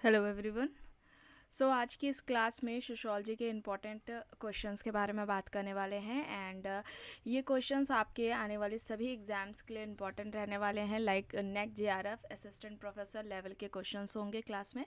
Hello everyone. आज की इस क्लास में सोशोलॉजी के इम्पोर्टेंट क्वेश्चंस के बारे में बात करने वाले हैं एंड ये क्वेश्चंस आपके आने वाले सभी एग्जाम्स के लिए इम्पोर्टेंट रहने वाले हैं। Like net JRF assistant professor level के क्वेश्चंस होंगे क्लास में।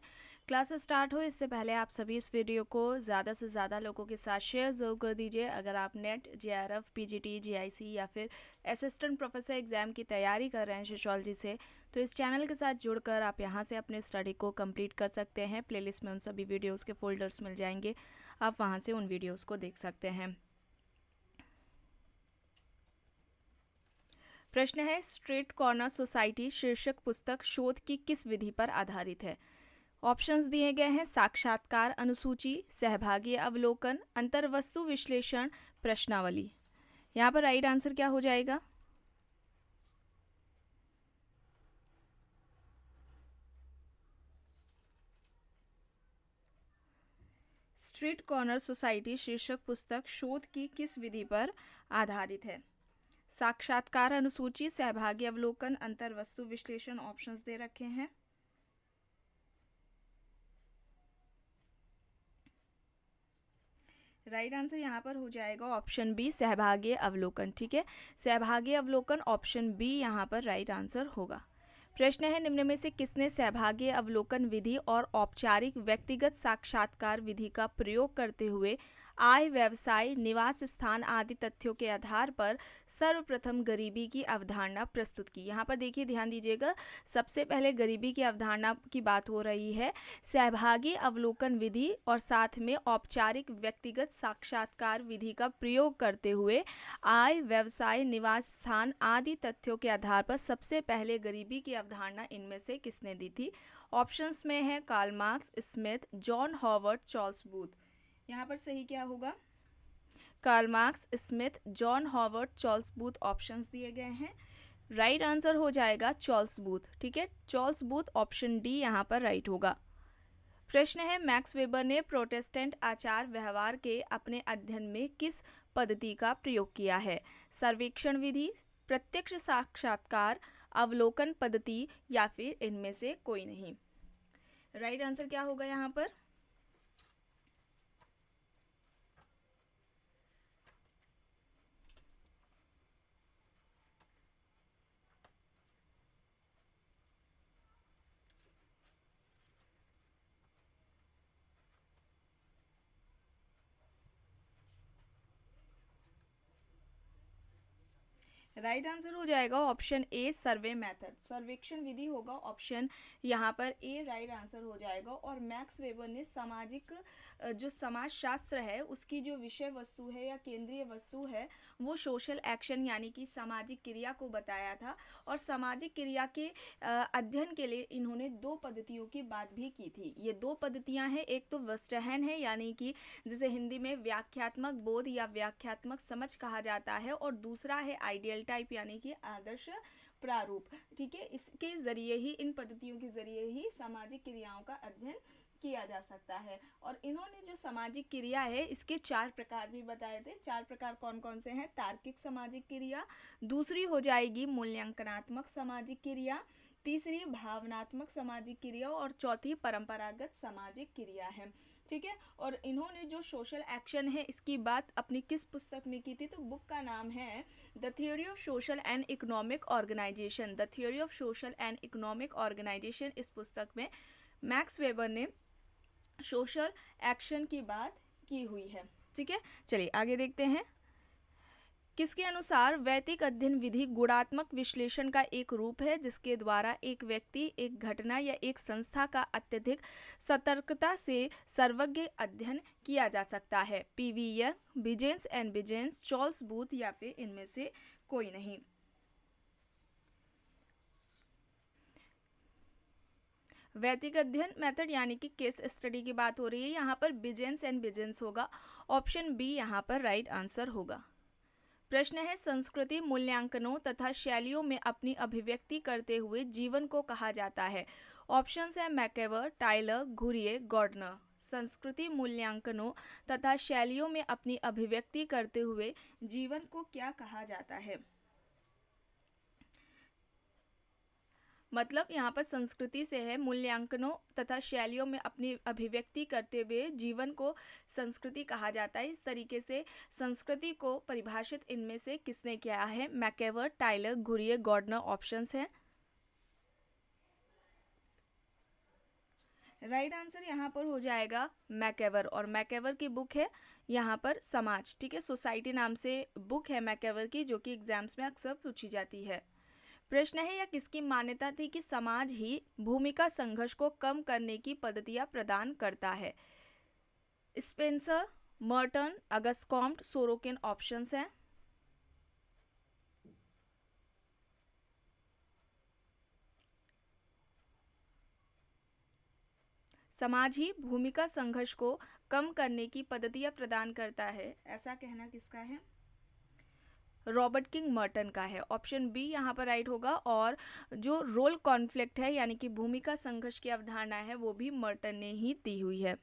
क्लास स्टार्ट हो इससे पहले आप सभी इस वीडियो को ज़्यादा से ज़्यादा लोगों के साथ शेयर ज़रूर कर दीजिए। अगर आप नेट जेआरएफ पीजीटी जीआईसी या फिर असिस्टेंट प्रोफेसर एग्ज़ाम की तैयारी कर रहे हैं सोशोलॉजी से, तो इस चैनल के साथ जुड़कर आप यहाँ से अपने स्टडी को कंप्लीट कर सकते हैं। प्लेलिस्ट में उन सभी वीडियोस के फोल्डर्स मिल जाएंगे, आप वहाँ से उन वीडियोस को देख सकते हैं। प्रश्न है, स्ट्रीट कॉर्नर सोसाइटी शीर्षक पुस्तक शोध की किस विधि पर आधारित है? ऑप्शंस दिए गए हैं, साक्षात्कार अनुसूची, सहभागी अवलोकन, अंतर्वस्तु विश्लेषण, प्रश्नावली। यहाँ पर राइट आंसर क्या हो जाएगा? स्ट्रीट कॉर्नर सोसाइटी शीर्षक पुस्तक शोध की किस विधि पर आधारित है? साक्षात्कार अनुसूची, सहभागी अवलोकन, अंतर्वस्तु विश्लेषण ऑप्शंस दे रखे हैं। राइट आंसर यहाँ पर हो जाएगा ऑप्शन बी, सहभागी अवलोकन। ठीक है, सहभागी अवलोकन ऑप्शन बी यहाँ पर राइट आंसर होगा। प्रश्न है, निम्न में से किसने सहभागी अवलोकन विधि और औपचारिक व्यक्तिगत साक्षात्कार विधि का प्रयोग करते हुए आय, व्यवसाय, निवास स्थान आदि तथ्यों के आधार पर सर्वप्रथम गरीबी की अवधारणा प्रस्तुत की? यहाँ पर देखिए, ध्यान दीजिएगा, सबसे पहले गरीबी की अवधारणा की बात हो रही है। सहभागी अवलोकन विधि और साथ में औपचारिक व्यक्तिगत साक्षात्कार विधि का प्रयोग करते हुए आय, व्यवसाय, निवास स्थान आदि तथ्यों के आधार पर सबसे पहले गरीबी की अवधारणा इनमें से किसने दी थी? ऑप्शंस में है Karl Marx, Smith, John Howard, Charles Booth. यहाँ पर सही क्या होगा? Karl Marx, Smith, John Howard, Charles Booth options दिए गए हैं। राइट आंसर हो जाएगा चार्ल्स बूथ। ठीक है, चार्ल्स बूथ ऑप्शन डी यहाँ पर राइट होगा। प्रश्न है, मैक्स वेबर ने प्रोटेस्टेंट आचार व्यवहार के अपने अध्ययन में किस पद्धति का प्रयोग किया है? सर्वेक्षण विधि, प्रत्यक्ष साक्षात्कार, अवलोकन पद्धति या फिर इनमें से कोई नहीं? राइट आंसर क्या होगा यहाँ पर? राइट आंसर हो जाएगा ऑप्शन ए, सर्वे मेथड, सर्वेक्षण विधि होगा ऑप्शन यहाँ पर ए राइट आंसर हो जाएगा। और मैक्स वेबर ने सामाजिक जो समाजशास्त्र है उसकी जो विषय वस्तु है या केंद्रीय वस्तु है वो सोशल एक्शन यानी कि सामाजिक क्रिया को बताया था। और सामाजिक क्रिया के अध्ययन के लिए इन्होंने दो पद्धतियों की बात भी की थी। ये दो पद्धतियाँ हैं, एक तो वेस्टर्न है यानी कि जिसे हिंदी में व्याख्यात्मक बोध या व्याख्यात्मक समझ कहा जाता है, और दूसरा है आइडियल टाइप यानी कि आदर्श प्रारूप। ठीक है, इसके जरिए ही, इन पद्धतियों के जरिए ही सामाजिक क्रियाओं का अध्ययन किया जा सकता है। और इन्होंने जो सामाजिक क्रिया है इसके चार प्रकार भी बताए थे। चार प्रकार कौन कौन से हैं? तार्किक सामाजिक क्रिया, दूसरी हो जाएगी मूल्यांकनात्मक सामाजिक क्रिया, तीसरी भावनात्मक सामाजिक क्रिया और चौथी परंपरागत सामाजिक क्रिया है। ठीक है, और इन्होंने जो सोशल एक्शन है इसकी बात अपनी किस पुस्तक में की थी? तो बुक का नाम है the theory of social and economic organisation. The theory of social and economic organisation, इस पुस्तक में मैक्स वेबर ने सोशल एक्शन की बात की हुई है। ठीक है, चलिए आगे देखते हैं। किसके अनुसार वैयक्तिक अध्ययन विधि गुणात्मक विश्लेषण का एक रूप है जिसके द्वारा एक व्यक्ति, एक घटना या एक संस्था का अत्यधिक सतर्कता से सर्वज्ञ अध्ययन किया जा सकता है? P V Young, Biesanz and Biesanz, Charles Booth या फिर इनमें से कोई नहीं? वैयक्तिक अध्ययन मेथड यानी कि केस स्टडी की बात हो रही है, यहाँ पर बिजेंस एंड बिजेंस होगा। ऑप्शन बी यहाँ पर राइट आंसर होगा। प्रश्न है, संस्कृति मूल्यांकनों तथा शैलियों में अपनी अभिव्यक्ति करते हुए जीवन को कहा जाता है? ऑप्शंस है मैकेवर, टाइलर, घुरिये, गॉर्डनर। संस्कृति मूल्यांकनों तथा शैलियों में अपनी अभिव्यक्ति करते हुए जीवन को क्या कहा जाता है? मतलब यहाँ पर संस्कृति से है मूल्यांकनों तथा शैलियों में अपनी अभिव्यक्ति करते हुए जीवन को संस्कृति कहा जाता है। इस तरीके से संस्कृति को परिभाषित इनमें से किसने किया है? मैकेवर, टाइलर, घुरिये, गॉर्डनर ऑप्शंस हैं। राइट आंसर यहाँ पर हो जाएगा मैकेवर, और मैकेवर की बुक है यहाँ पर समाज, ठीक है, सोसाइटी नाम से बुक है मैकेवर की, जो कि एग्जाम्स में अक्सर पूछी जाती है। प्रश्न है, यह किसकी मान्यता थी कि समाज ही भूमिका संघर्ष को कम करने की पद्धतियां प्रदान करता है? Spencer, Merton, Auguste Comte, Sorokin options हैं। समाज ही भूमिका संघर्ष को कम करने की पद्धतियां प्रदान करता है, ऐसा कहना किसका है? रॉबर्ट किंग मर्टन का है। ऑप्शन बी यहाँ पर राइट होगा। और जो रोल कॉन्फ्लिक्ट है यानी कि भूमिका संघर्ष की अवधारणा है वो भी मर्टन ने ही दी हुई है।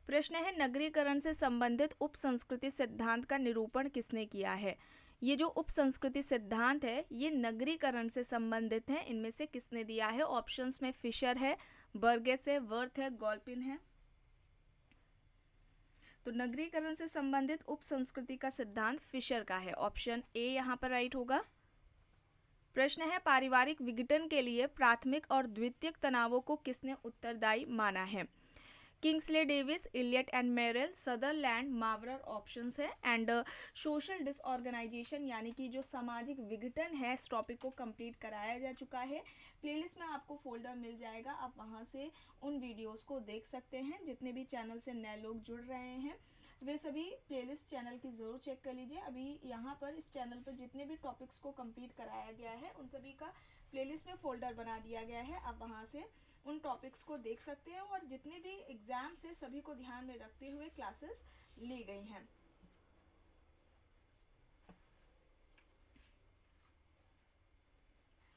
प्रश्न है, नगरीकरण से संबंधित उप संस्कृति सिद्धांत का निरूपण किसने किया है? ये जो उप संस्कृति सिद्धांत है ये नगरीकरण से संबंधित है, इनमें से किसने दिया है? ऑप्शंस में फिशर है, बर्गेस है, वर्थ है, गॉल्पिन है। तो नगरीकरण से संबंधित उप संस्कृति का सिद्धांत फिशर का है। ऑप्शन ए यहाँ पर राइट होगा। प्रश्न है, पारिवारिक विघटन के लिए प्राथमिक और द्वितीयक तनावों को किसने उत्तरदायी माना है? Kingsley Davis, Elliott and Merrill, Sutherland, Mowrer options है। एंड सोशल डिसऑर्गेनाइजेशन यानी कि जो सामाजिक विघटन है, इस टॉपिक को कंप्लीट कराया जा चुका है। प्लेलिस्ट में आपको फोल्डर मिल जाएगा, आप वहां से उन वीडियोस को देख सकते हैं। जितने भी चैनल से नए लोग जुड़ रहे हैं वे सभी प्लेलिस्ट चैनल की ज़रूर चेक कर लीजिए। अभी यहाँ पर इस चैनल पर जितने भी टॉपिक्स को कंप्लीट कराया गया है उन सभी का प्लेलिस्ट में फोल्डर बना दिया गया है, आप वहाँ से उन टॉपिक्स को देख सकते हैं। और जितने भी एग्जाम से सभी को ध्यान में रखते हुए क्लासेस ली गई हैं।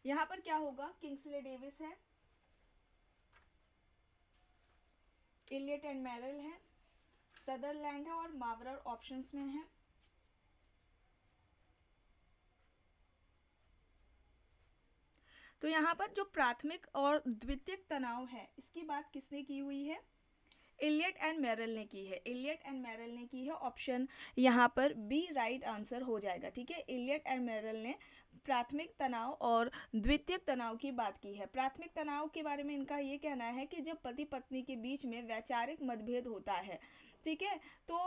यहाँ पर क्या होगा? किंग्सले डेविस है, इलियट एंड मेरेल है, सदरलैंड है और मावरर ऑप्शंस में है। तो यहाँ पर जो प्राथमिक और द्वितीयक तनाव है इसकी बात किसने की हुई है? इलियट एंड मेरेल ने की है। इलियट एंड मेरेल ने की है। ऑप्शन यहाँ पर बी राइट आंसर हो जाएगा, ठीक है। इलियट एंड मेरेल ने प्राथमिक तनाव और द्वितीयक तनाव की बात की है। प्राथमिक तनाव के बारे में इनका ये कहना है कि जब पति पत्नी के बीच में वैचारिक मतभेद होता है, ठीक है, तो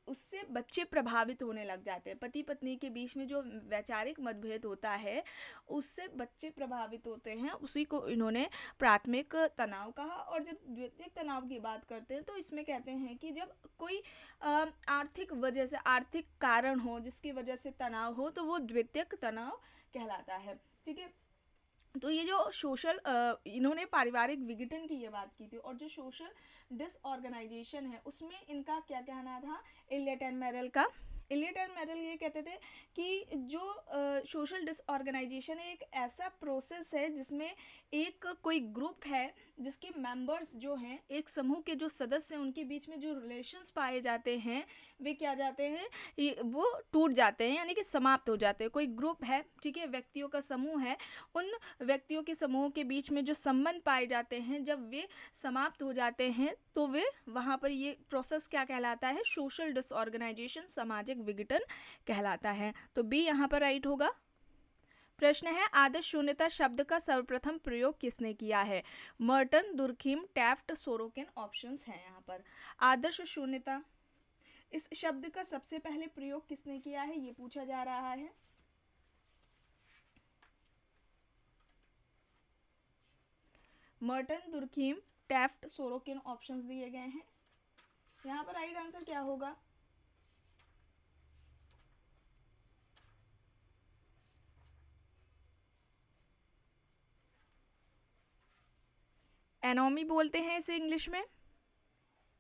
उससे बच्चे प्रभावित होने लग जाते हैं। पति पत्नी के बीच में जो वैचारिक मतभेद होता है उससे बच्चे प्रभावित होते हैं, उसी को इन्होंने प्राथमिक तनाव कहा। और जब द्वितीयक तनाव की बात करते हैं तो इसमें कहते हैं कि जब कोई आर्थिक वजह से, आर्थिक कारण हो जिसकी वजह से तनाव हो, तो वो द्वितीयक तनाव कहलाता है, ठीक है। तो ये जो सोशल इन्होंने पारिवारिक विघटन की ये बात की थी, और जो सोशल डिसऑर्गेनाइजेशन है उसमें इनका क्या कहना था? इलियट एंड मेरेल का। इलियट एंड मेरेल ये कहते थे कि जो सोशल डिसऑर्गेनाइजेशन है एक ऐसा प्रोसेस है जिसमें एक कोई ग्रुप है जिसके मेंबर्स जो हैं, एक समूह के जो सदस्य हैं, उनके बीच में जो रिलेशंस पाए जाते हैं वे क्या जाते हैं, वो टूट जाते हैं, यानी कि समाप्त हो जाते हैं। कोई ग्रुप है, ठीक है, व्यक्तियों का समूह है, उन व्यक्तियों के समूह के बीच में जो संबंध पाए जाते हैं जब वे समाप्त हो जाते हैं तो वे वहाँ पर ये प्रोसेस क्या कहलाता है? सोशल डिसऑर्गेनाइजेशन, सामाजिक विघटन कहलाता है। तो बी यहाँ पर राइट होगा। प्रश्न है, आदर्श शून्यता शब्द का सर्वप्रथम प्रयोग किसने किया है? Merton, Durkheim, Taft, Sorokin options हैं यहाँ पर। आदर्श शून्यता इस शब्द का सबसे पहले प्रयोग किसने किया है ये पूछा जा रहा है। Merton, Durkheim, Taft, Sorokin options दिए गए हैं। यहाँ पर राइट आंसर क्या होगा? एनोमी बोलते हैं इसे इंग्लिश में।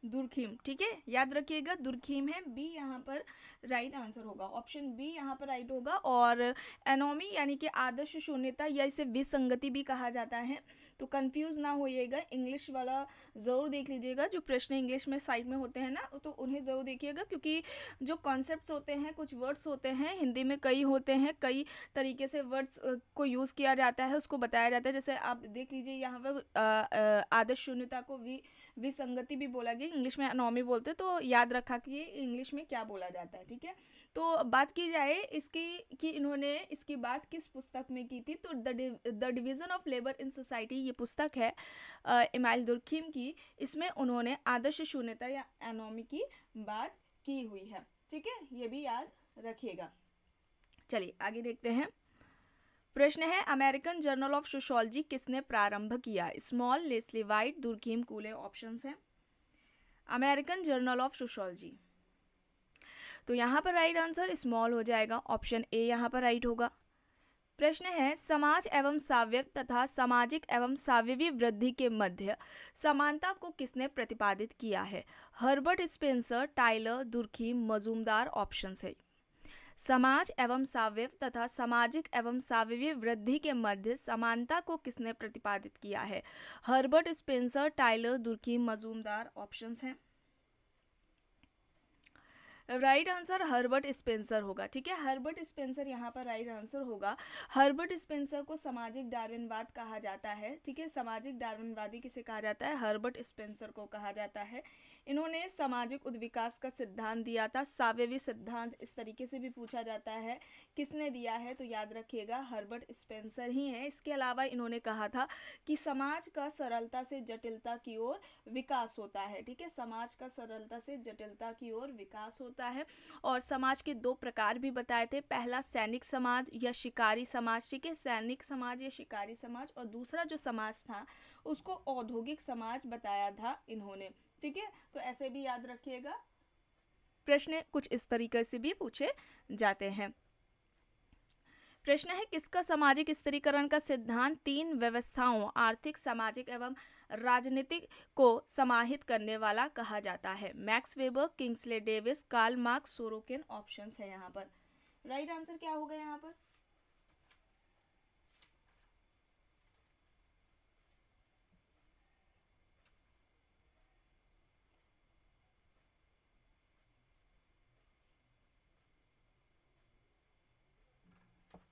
दुर्खिम, ठीक है, याद रखिएगा दुर्खिम है, बी यहाँ पर राइट आंसर होगा, ऑप्शन बी यहाँ पर राइट होगा। और एनोमी यानी कि आदर्श शून्यता या इसे विसंगति भी कहा जाता है, तो कंफ्यूज ना होइएगा, इंग्लिश वाला ज़रूर देख लीजिएगा, जो प्रश्न इंग्लिश में साइड में होते हैं ना, तो उन्हें ज़रूर देखिएगा, क्योंकि जो कॉन्सेप्ट्स होते हैं, कुछ वर्ड्स होते हैं हिंदी में, कई होते हैं, कई तरीके से वर्ड्स को यूज़ किया जाता है, उसको बताया जाता है। जैसे आप देख लीजिए यहाँ पर आदर्श शून्यता को विसंगति भी बोला गया, इंग्लिश में अनोमी बोलते हैं, तो याद रखा कि इंग्लिश में क्या बोला जाता है, ठीक है। तो बात की जाए इसकी कि इन्होंने इसकी बात किस पुस्तक में की थी, तो the division of labour in society ये पुस्तक है इमाइल दुर्खिम की, इसमें उन्होंने आदर्श शून्यता या एनोमी की बात की हुई है, ठीक है, ये भी याद रखिएगा। चलिए आगे देखते हैं। प्रश्न है अमेरिकन जर्नल ऑफ सोशोलॉजी किसने प्रारंभ किया? Small, Leslie white, Durkheim, कूले, options हैं। अमेरिकन जर्नल ऑफ सोशोलॉजी, तो यहाँ पर राइट आंसर स्मॉल हो जाएगा, ऑप्शन ए यहाँ पर राइट होगा। प्रश्न है समाज एवं सावयव तथा सामाजिक एवं सावयवी वृद्धि के मध्य समानता को किसने प्रतिपादित किया है? Herbert Spencer, Tylor, Durkheim, Majumdar, options है। समाज एवं सावयव तथा सामाजिक एवं सावयवी वृद्धि के मध्य समानता को किसने प्रतिपादित किया है? Herbert Spencer, Tylor, Durkheim, Majumdar, options हैं। राइट आंसर हर्बर्ट स्पेंसर होगा, ठीक है, हर्बर्ट स्पेंसर यहाँ पर राइट आंसर होगा। हर्बर्ट स्पेंसर को सामाजिक डार्विनवाद कहा जाता है, ठीक है, सामाजिक डार्विनवादी किसे कहा जाता है? हर्बर्ट स्पेंसर को कहा जाता है। इन्होंने सामाजिक उद्विकास का सिद्धांत दिया था, सावयवी सिद्धांत इस तरीके से भी पूछा जाता है, किसने दिया है? तो याद रखिएगा हर्बर्ट स्पेंसर ही है। इसके अलावा इन्होंने कहा था कि समाज का सरलता से जटिलता की ओर विकास होता है, ठीक है, समाज का सरलता से जटिलता की ओर विकास होता है। और समाज के दो प्रकार भी बताए थे, पहला सैनिक समाज या शिकारी समाज, ठीक है, सैनिक समाज या शिकारी समाज, और दूसरा जो समाज था उसको औद्योगिक समाज बताया था इन्होंने, ठीक है, तो ऐसे भी याद रखिएगा, प्रश्न कुछ इस तरीके से भी पूछे जाते हैं। प्रश्न है किसका सामाजिक स्थिरीकरण का सिद्धांत तीन व्यवस्थाओं आर्थिक, सामाजिक एवं राजनीतिक को समाहित करने वाला कहा जाता है? Max Weber, Kingsley Davis, Karl Marx, Sorokin, options है यहाँ पर। राइट आंसर क्या होगा यहाँ पर?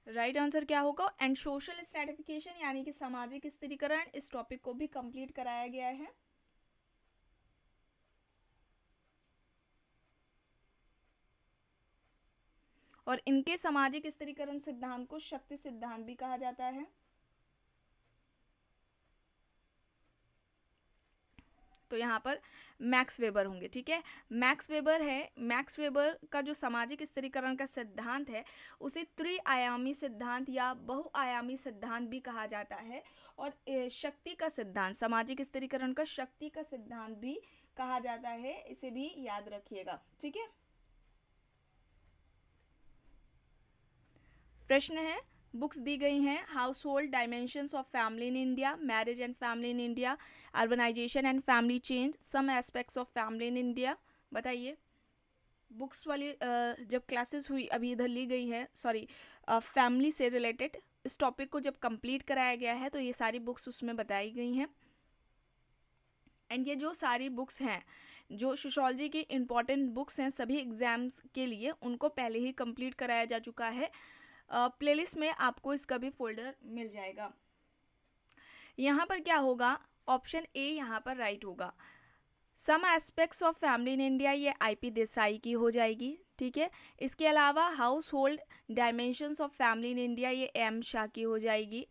राइट आंसर क्या होगा? एंड सोशल स्ट्रेटिफिकेशन यानी कि सामाजिक स्थिरीकरण, इस टॉपिक को भी कंप्लीट कराया गया है। और इनके सामाजिक स्थिरीकरण सिद्धांत को शक्ति सिद्धांत भी कहा जाता है। तो यहाँ पर मैक्स वेबर होंगे, ठीक है, मैक्स वेबर है। मैक्स वेबर का जो सामाजिक स्थिरीकरण का सिद्धांत है उसे त्रिआयामी सिद्धांत या बहुआयामी सिद्धांत भी कहा जाता है। और शक्ति का सिद्धांत, सामाजिक स्थिरीकरण का शक्ति का सिद्धांत भी कहा जाता है, इसे भी याद रखिएगा, ठीक है। प्रश्न है बुक्स दी गई हैं, household dimensions of family in India, marriage and family in India, urbanisation and family change, some aspects of family in India. बताइए, बुक्स वाली जब क्लासेस हुई अभी इधर ली गई है, सॉरी, फैमिली से रिलेटेड इस टॉपिक को जब कंप्लीट कराया गया है तो ये सारी बुक्स उसमें बताई गई हैं। एंड ये जो सारी बुक्स हैं जो सोशोलॉजी की इम्पॉर्टेंट बुक्स हैं सभी एग्जाम्स के लिए, उनको पहले ही कंप्लीट कराया जा चुका है। प्लेलिस्ट में आपको इसका भी फोल्डर मिल जाएगा। यहाँ पर क्या होगा? ऑप्शन ए यहाँ पर राइट होगा। Some aspects of family in India, ये आईपी देसाई की हो जाएगी, ठीक है। इसके अलावा household dimensions of family in India, ये एम शाह की हो जाएगी।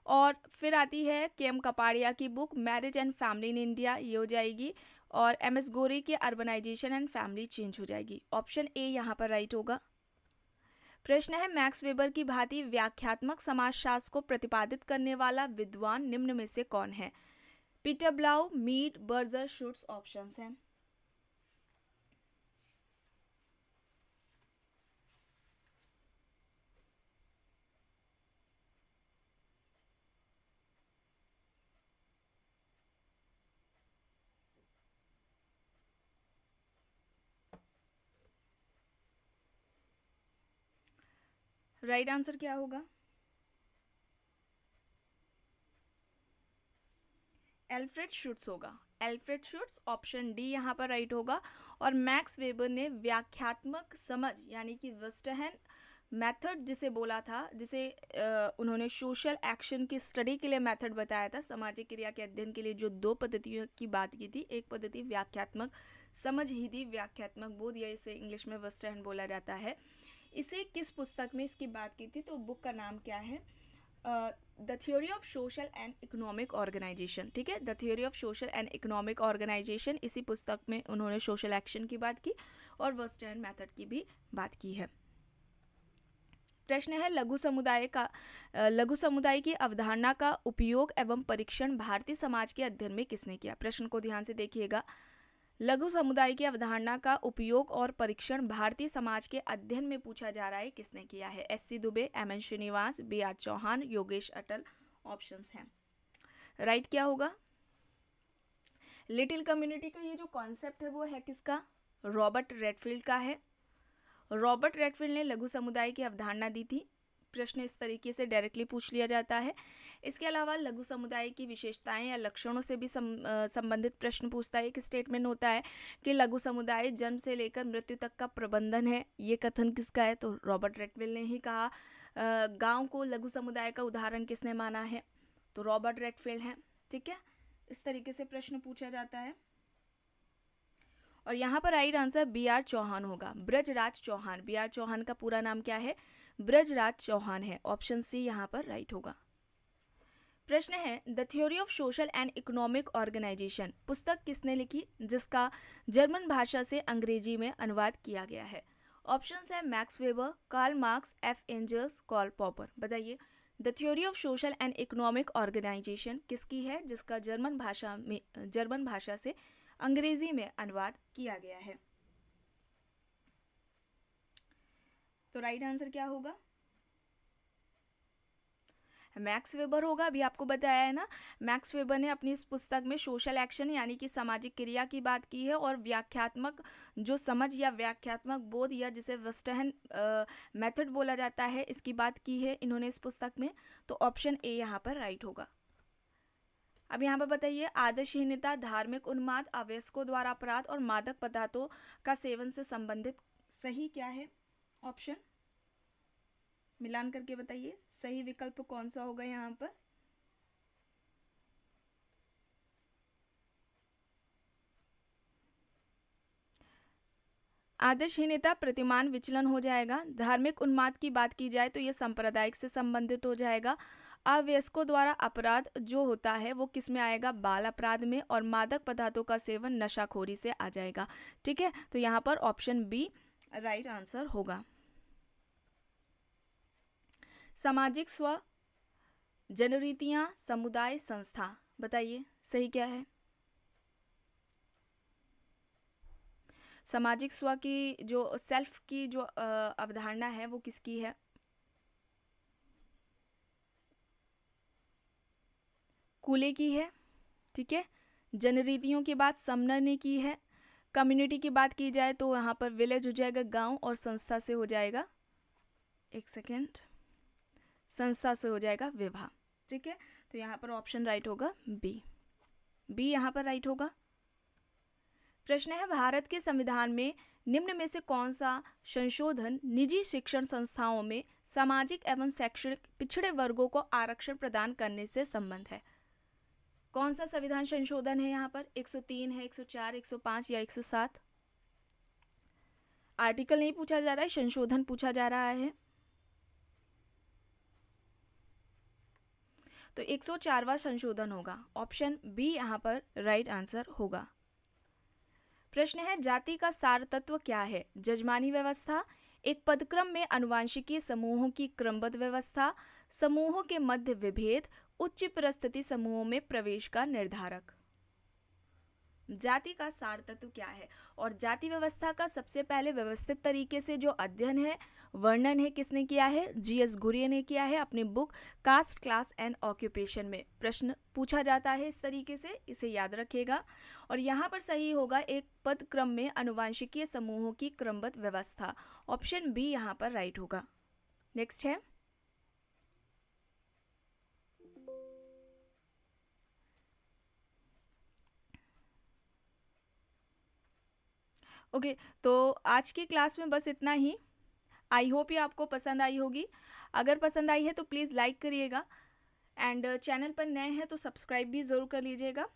और फिर आती है के एम कपाड़िया की book marriage and family in India, ये हो जाएगी। और एम एस गोरे की अर्बनाइजेशन एंड फैमिली चेंज हो जाएगी। ऑप्शन ए यहाँ पर राइट होगा। प्रश्न है मैक्स वेबर की भांति व्याख्यात्मक समाजशास्त्र को प्रतिपादित करने वाला विद्वान निम्न में से कौन है? Peter ब्लाउ, Mead, Berger, Schutz, options हैं। राइट आंसर क्या होगा? एल्फ्रेड शुट्स होगा। एल्फ्रेड शुट्स, ऑप्शन डी यहाँ पर राइट होगा। और मैक्स वेबर ने व्याख्यात्मक समझ यानी कि वेस्टहन मेथड जिसे बोला था, जिसे उन्होंने सोशल एक्शन की स्टडी के लिए मेथड बताया था, सामाजिक क्रिया के अध्ययन के लिए जो दो पद्धतियों की बात की थी, एक पद्धति व्याख्यात्मक समझ ही थी, व्याख्यात्मक बोध, या इसे इंग्लिश में वेस्टहन बोला जाता है। इसे किस पुस्तक में इसकी बात की थी? तो बुक का नाम क्या है? The theory of social and economic organisation. ठीक है, the theory of social and economic organisation, इसी पुस्तक में उन्होंने सोशल एक्शन की बात की और वेस्टर्न मेथड की भी बात की है। प्रश्न है लघु समुदाय की अवधारणा का उपयोग एवं परीक्षण भारतीय समाज के अध्ययन में किसने किया? प्रश्न को ध्यान से देखिएगा। लघु समुदाय की अवधारणा का उपयोग और परीक्षण भारतीय समाज के अध्ययन में पूछा जा रहा है, किसने किया है? S C. Dube, M N. Srinivas, B R. Chauhan, Yogesh Atal. Options हैं। राइट क्या होगा? लिटिल कम्युनिटी का ये जो कॉन्सेप्ट है वो है किसका? रॉबर्ट रेडफील्ड का है। रॉबर्ट रेडफील्ड ने लघु समुदाय की अवधारणा दी थी। प्रश्न इस तरीके से डायरेक्टली पूछ लिया जाता है। इसके अलावा लघु समुदाय की विशेषताएं या लक्षणों से भी संबंधित प्रश्न पूछता है। एक स्टेटमेंट होता है कि लघु समुदाय जन्म से लेकर मृत्यु तक का प्रबंधन है। ये कथन किसका है? तो रॉबर्ट रेडफील्ड ने ही कहा। गांव को लघु समुदाय का उदाहरण किसने माना है? तो रॉबर्ट रेडफील्ड है। ठीक है, इस तरीके से प्रश्न पूछा जाता है। और यहाँ पर राइट आंसर बी.आर. चौहान होगा। ब्रजराज चौहान, बी.आर. चौहान का पूरा नाम क्या है? ब्रजराज चौहान है। ऑप्शन सी यहाँ पर राइट होगा। प्रश्न है the theory of social and economic organisation पुस्तक किसने लिखी जिसका जर्मन भाषा से अंग्रेजी में अनुवाद किया गया है? ऑप्शंस है Max Weber, Karl Marx, F Engels, Karl Popper. बताइए, the theory of social and economic organisation किसकी है जिसका जर्मन भाषा से अंग्रेजी में अनुवाद किया गया है? तो राइट आंसर क्या होगा? मैक्स वेबर होगा। अभी आपको बताया है ना, मैक्स वेबर ने अपनी इस पुस्तक में सोशल एक्शन यानी कि सामाजिक क्रिया की बात की है और व्याख्यात्मक जो समझ या व्याख्यात्मक बोध या जिसे वेस्टहन मेथड बोला जाता है, इसकी बात की है इन्होंने इस पुस्तक में। तो ऑप्शन ए यहाँ पर राइट होगा। अब यहाँ पर बताइए, आदर्शहीनता, धार्मिक उन्माद, अवयस्कों द्वारा अपराध और मादक पदार्थों का सेवन से संबंधित सही क्या है? ऑप्शन मिलान करके बताइए, सही विकल्प कौन सा होगा यहाँ पर? आदर्शहीनता प्रतिमान विचलन हो जाएगा। धार्मिक उन्माद की बात की जाए तो ये सांप्रदायिक से संबंधित हो जाएगा। अवयस्कों द्वारा अपराध जो होता है वो किस में आएगा? बाल अपराध में। और मादक पदार्थों का सेवन नशाखोरी से आ जाएगा। ठीक है, तो यहाँ पर ऑप्शन बी राइट आंसर होगा। सामाजिक स्व, जनरीतियां, समुदाय, संस्था, बताइए सही क्या है? सामाजिक स्व की जो सेल्फ की जो अवधारणा है वो किसकी है? कूले की है। ठीक है, जनरीतियों की बात समनर ने की है। कम्युनिटी की बात की जाए तो यहाँ पर विलेज हो जाएगा गांव, और संस्था से हो जाएगा, एक सेकेंड, संस्था से हो जाएगा विवाह। ठीक है, तो यहाँ पर ऑप्शन राइट होगा बी यहाँ पर राइट होगा। प्रश्न है भारत के संविधान में निम्न में से कौन सा संशोधन निजी शिक्षण संस्थाओं में सामाजिक एवं शैक्षणिक पिछड़े वर्गों को आरक्षण प्रदान करने से संबंध है? कौन सा संविधान संशोधन है यहाँ पर? 103 है, 104, 105 या 107? आर्टिकल नहीं पूछा जा रहा है, संशोधन पूछा जा रहा है। तो 104वां संशोधन होगा। ऑप्शन बी यहाँ पर राइट आंसर होगा। प्रश्न है जाति का सार तत्व क्या है? जजमानी व्यवस्था, एक पदक्रम में अनुवांशिकीय समूहों की क्रमबद्ध व्यवस्था, समूहों के मध्य विभेद, उच्च परिस्थिति समूहों में प्रवेश का निर्धारक। जाति का सार तत्व क्या है? और जाति व्यवस्था का सबसे पहले व्यवस्थित तरीके से जो अध्ययन है, वर्णन है, किसने किया है? जी.एस. घुरिये ने किया है अपनी book caste, class and occupation में। प्रश्न पूछा जाता है इस तरीके से, इसे याद रखिएगा। और यहाँ पर सही होगा एक पद क्रम में अनुवांशिकीय समूहों की क्रमबद्ध व्यवस्था। ऑप्शन बी यहाँ पर राइट होगा। नेक्स्ट है ओके। तो आज की क्लास में बस इतना ही। आई होप ये आपको पसंद आई होगी। अगर पसंद आई है तो प्लीज़ लाइक करिएगा, एंड चैनल पर नए हैं तो सब्सक्राइब भी ज़रूर कर लीजिएगा।